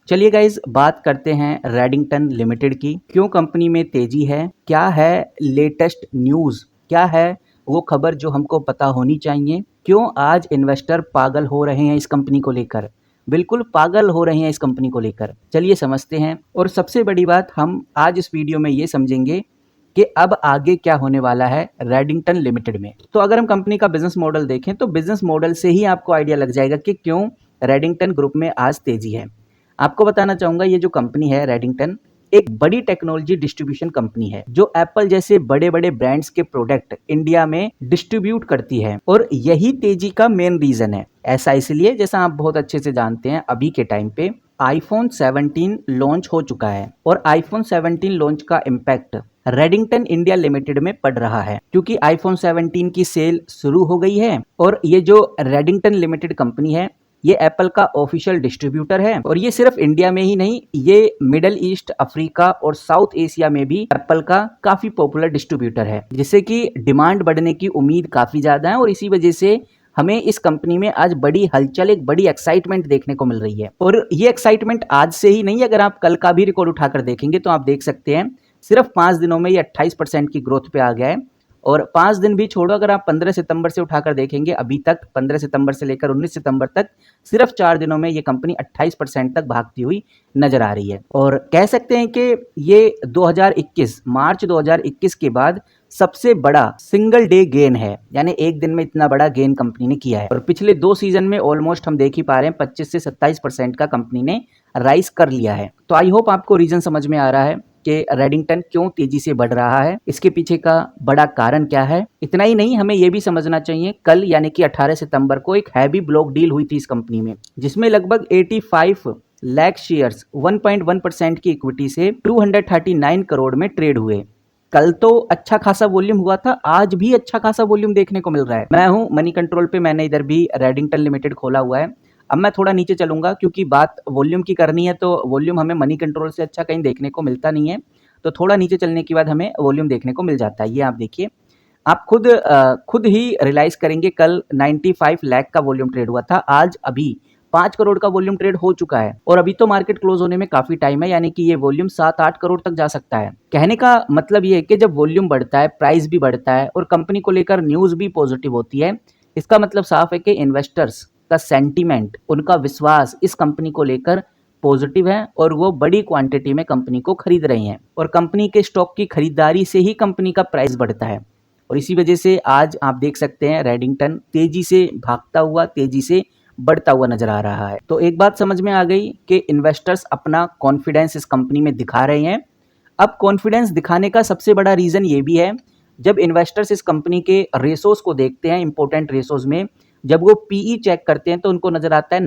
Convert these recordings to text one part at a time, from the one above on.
चलिए गाइज बात करते हैं रेडिंगटन लिमिटेड की। क्यों कंपनी में तेजी है, क्या है लेटेस्ट न्यूज़, क्या है वो खबर जो हमको पता होनी चाहिए, क्यों आज इन्वेस्टर पागल हो रहे हैं इस कंपनी को लेकर। बिल्कुल पागल हो रहे हैं इस कंपनी को लेकर, चलिए समझते हैं। और सबसे बड़ी बात हम आज इस वीडियो में ये समझेंगे कि अब आगे क्या होने वाला है रेडिंगटन लिमिटेड में। तो अगर हम कंपनी का बिजनेस मॉडल देखें तो बिजनेस मॉडल से ही आपको आइडिया लग जाएगा कि क्यों रेडिंगटन ग्रुप में आज तेजी है। आपको बताना चाहूंगा ये जो कंपनी है रेडिंगटन एक बड़ी टेक्नोलॉजी डिस्ट्रीब्यूशन कंपनी है जो एप्पल जैसे बड़े बड़े ब्रांड्स के प्रोडक्ट इंडिया में डिस्ट्रीब्यूट करती है और यही तेजी का मेन रीजन है। ऐसा इसलिए जैसा आप बहुत अच्छे से जानते हैं अभी के टाइम पे आईफोन 17 लॉन्च हो चुका है और आईफोन 17 लॉन्च का इम्पैक्ट रेडिंगटन इंडिया लिमिटेड में पड़ रहा है क्योंकि आईफोन 17 की सेल शुरू हो गई है और ये जो रेडिंगटन लिमिटेड कंपनी है ये एप्पल का ऑफिशियल डिस्ट्रीब्यूटर है और ये सिर्फ इंडिया में ही नहीं, ये मिडल ईस्ट, अफ्रीका और साउथ एशिया में भी एप्पल का काफी पॉपुलर डिस्ट्रीब्यूटर है, जिससे कि डिमांड बढ़ने की उम्मीद काफी ज्यादा है और इसी वजह से हमें इस कंपनी में आज बड़ी हलचल, एक बड़ी एक्साइटमेंट देखने को मिल रही है। और ये एक्साइटमेंट आज से ही नहीं, अगर आप कल का भी रिकॉर्ड उठाकर देखेंगे तो आप देख सकते हैं सिर्फ 5 दिनों में ये 28% की ग्रोथ पे आ गया है। और 5 दिन भी छोड़ो, अगर आप 15 सितंबर से उठाकर देखेंगे अभी तक, 15 सितंबर से लेकर 19 सितंबर तक सिर्फ 4 दिनों में ये कंपनी 28% तक भागती हुई नजर आ रही है। और कह सकते हैं कि ये 2021 मार्च 2021 के बाद सबसे बड़ा सिंगल डे गेन है, यानी एक दिन में इतना बड़ा गेन कंपनी ने किया है। और पिछले 2 सीजन में ऑलमोस्ट हम देख ही पा रहे हैं 25 से 27% का कंपनी ने राइज कर लिया है। तो आई होप आपको रीजन समझ में आ रहा है कि रेडिंगटन क्यों तेजी से बढ़ रहा है, इसके पीछे का बड़ा कारण क्या है। इतना ही नहीं, हमें यह भी समझना चाहिए कल यानी कि 18 सितंबर को एक हैवी ब्लॉक डील हुई थी इस कंपनी में, जिसमें लगभग 85 लाख शेयर्स 1.1% की इक्विटी से 239 करोड़ में ट्रेड हुए। कल तो अच्छा खासा वॉल्यूम हुआ था, आज भी अच्छा खासा वॉल्यूम देखने को मिल रहा है। मैं हूं मनी कंट्रोल पे, मैंने इधर भी रेडिंगटन लिमिटेड खोला हुआ है। अब मैं थोड़ा नीचे चलूंगा क्योंकि बात वॉल्यूम की करनी है, तो वॉल्यूम हमें मनी कंट्रोल से अच्छा कहीं देखने को मिलता नहीं है, तो थोड़ा नीचे चलने के बाद हमें वॉल्यूम देखने को मिल जाता है। ये आप देखिए, आप खुद ही रियलाइज करेंगे कल 95 लाख का वॉल्यूम ट्रेड हुआ था, आज अभी 5 करोड़ का वॉल्यूम ट्रेड हो चुका है और अभी तो मार्केट क्लोज होने में काफी टाइम है, यानी कि ये वॉल्यूम 7-8 करोड़ तक जा सकता है। कहने का मतलब ये है कि जब वॉल्यूम बढ़ता है, प्राइस भी बढ़ता है और कंपनी को लेकर न्यूज भी पॉजिटिव होती है, इसका मतलब साफ है कि इन्वेस्टर्स का सेंटीमेंट, उनका विश्वास इस कंपनी को लेकर पॉजिटिव है और वो बड़ी क्वांटिटी में कंपनी को खरीद रहे हैं और कंपनी के स्टॉक की खरीदारी से ही कंपनी का प्राइस बढ़ता है। और इसी वजह से आज आप देख सकते हैं रेडिंगटन तेजी से भागता हुआ, तेजी से बढ़ता हुआ नजर आ रहा है। तो एक बात समझ में आ गई कि इन्वेस्टर्स अपना कॉन्फिडेंस इस कंपनी में दिखा रहे हैं। अब कॉन्फिडेंस दिखाने का सबसे बड़ा रीजन ये भी है, जब इन्वेस्टर्स इस कंपनी के रेशोज को देखते हैं, इंपॉर्टेंट रेशोज में जब वो पीई चेक करते हैं तो उनको नजर आता है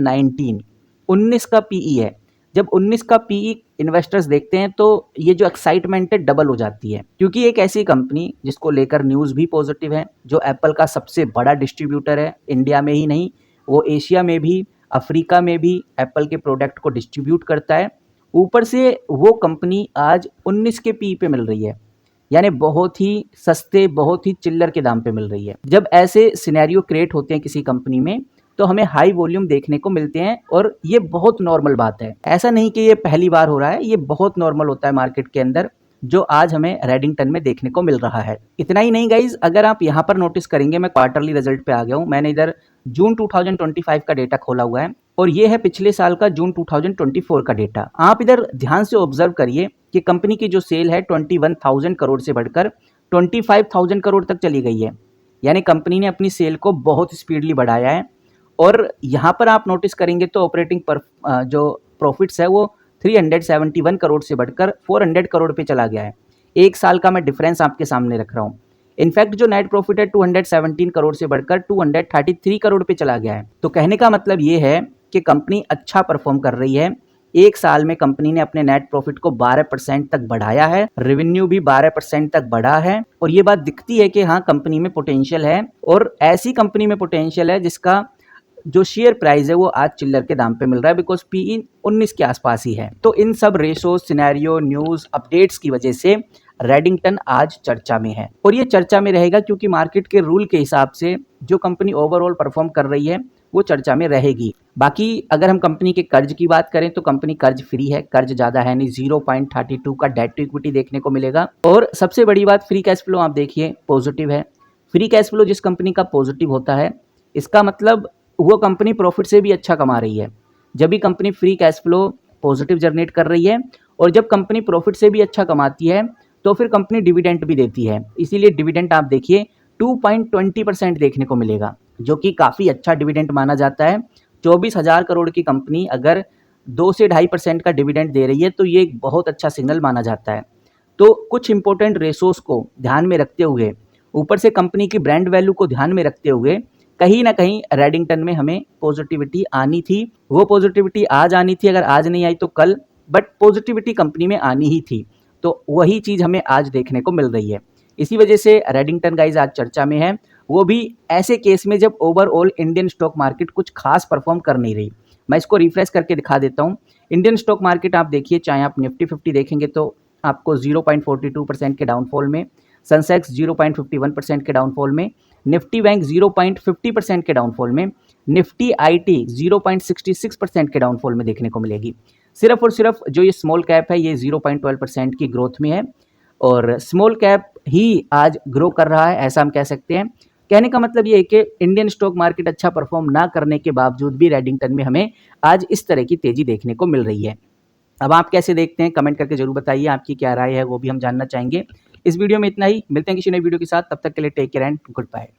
19 का पीई है। जब 19 का पीई इन्वेस्टर्स देखते हैं तो ये जो एक्साइटमेंट है डबल हो जाती है, क्योंकि एक ऐसी कंपनी जिसको लेकर न्यूज़ भी पॉजिटिव है, जो एप्पल का सबसे बड़ा डिस्ट्रीब्यूटर है, इंडिया में ही नहीं वो एशिया में भी, अफ्रीका में भी एप्पल के प्रोडक्ट को डिस्ट्रीब्यूट करता है। ऊपर से वो कंपनी आज 19 के पी पे मिल रही है, यानी बहुत ही सस्ते, बहुत ही चिल्लर के दाम पे मिल रही है। जब ऐसे सिनेरियो क्रिएट होते हैं किसी कंपनी में तो हमें हाई वॉल्यूम देखने को मिलते हैं और ये बहुत नॉर्मल बात है। ऐसा नहीं कि ये पहली बार हो रहा है, ये बहुत नॉर्मल होता है मार्केट के अंदर, जो आज हमें रेडिंगटन में देखने को मिल रहा है। इतना ही नहीं गाइज, अगर आप यहाँ पर नोटिस करेंगे, मैं क्वार्टरली रिजल्ट पे आ गया हूँ, मैंने इधर जून 2025 का डेटा खोला हुआ है और ये है पिछले साल का जून 2024 का डेटा। आप इधर ध्यान से ऑब्जर्व करिए कि कंपनी की जो सेल है 21,000 करोड़ से बढ़कर 25,000 करोड़ तक चली गई है, यानी कंपनी ने अपनी सेल को बहुत स्पीडली बढ़ाया है। और यहाँ पर आप नोटिस करेंगे तो ऑपरेटिंग जो प्रॉफिट्स है वो 371 करोड़ से बढ़कर 400 करोड़ पे चला गया है। एक साल का मैं डिफरेंस आपके सामने रख रहा हूँ। इनफैक्ट जो नेट प्रॉफिट है 217 करोड़ से बढ़कर 233 करोड़ पे चला गया है। तो कहने का मतलब ये है कि कंपनी अच्छा परफॉर्म कर रही है। एक साल में कंपनी ने अपने नेट प्रॉफिट को 12% तक बढ़ाया है, रेवेन्यू भी 12% तक बढ़ा है और ये बात दिखती है कि हाँ कंपनी में पोटेंशियल है और ऐसी कंपनी में पोटेंशियल है जिसका जो शेयर प्राइस है वो आज चिल्लर के दाम पे मिल रहा है, बिकॉज पीई 19 के आसपास ही है। तो इन सब रेशो, सिनेरियो, न्यूज़, अपडेट्स की वजह से रेडिंगटन आज चर्चा में है और ये चर्चा में रहेगा क्योंकि मार्केट के रूल के हिसाब से जो कंपनी ओवरऑल परफॉर्म कर रही है वो चर्चा में रहेगी। बाकी अगर हम कंपनी के कर्ज की बात करें तो कंपनी कर्ज फ्री है, कर्ज ज़्यादा है नहीं, 0.32 का डेट टू इक्विटी देखने को मिलेगा। और सबसे बड़ी बात फ्री कैश फ्लो आप देखिए पॉजिटिव है। फ्री कैश फ्लो जिस कंपनी का पॉजिटिव होता है इसका मतलब वो कंपनी प्रॉफिट से भी अच्छा कमा रही है। जब भी company free cash flow positive generate कर रही है और जब कंपनी प्रॉफिट से भी अच्छा कमाती है तो फिर कंपनी डिविडेंड भी देती है, इसीलिए डिविडेंड आप देखिए 2.20% देखने को मिलेगा जो कि काफ़ी अच्छा डिविडेंड माना जाता है। 24,000 करोड़ की कंपनी अगर 2 से 2.5% का डिविडेंड दे रही है तो ये एक बहुत अच्छा सिग्नल माना जाता है। तो कुछ इंपॉर्टेंट रेशोस को ध्यान में रखते हुए, ऊपर से कंपनी की ब्रांड वैल्यू को ध्यान में रखते हुए कहीं ना कहीं रेडिंगटन में हमें पॉजिटिविटी आनी थी। वो पॉजिटिविटी आज आनी थी, अगर आज नहीं आई तो कल, बट पॉजिटिविटी कंपनी में आनी ही थी। तो वही चीज़ हमें आज देखने को मिल रही है। इसी वजह से रेडिंगटन गाइज आज चर्चा में है, वो भी ऐसे केस में जब ओवरऑल इंडियन स्टॉक मार्केट कुछ खास परफॉर्म कर नहीं रही। मैं इसको रिफ्रेश करके दिखा देता हूँ। इंडियन स्टॉक मार्केट आप देखिए, चाहे आप निफ्टी 50 देखेंगे तो आपको 0.42% के डाउनफॉल में, सेंसेक्स 0.51% के डाउनफॉल में, निफ्टी बैंक 0.50% के डाउनफॉल में, निफ्टी आईटी 0.66% के डाउनफॉल में देखने को मिलेगी। सिर्फ और सिर्फ जो ये स्मॉल कैप है ये 0.12% की ग्रोथ में है और स्मॉल कैप ही आज ग्रो कर रहा है, ऐसा हम कह सकते हैं। कहने का मतलब ये है कि इंडियन स्टॉक मार्केट अच्छा परफॉर्म ना करने के बावजूद भी रेडिंगटन में हमें आज इस तरह की तेजी देखने को मिल रही है। अब आप कैसे देखते हैं कमेंट करके जरूर बताइए, आपकी क्या राय है वो भी हम जानना चाहेंगे। इस वीडियो में इतना ही, मिलते हैं किसी नई वीडियो के साथ, तब तक के लिए take care and good bye.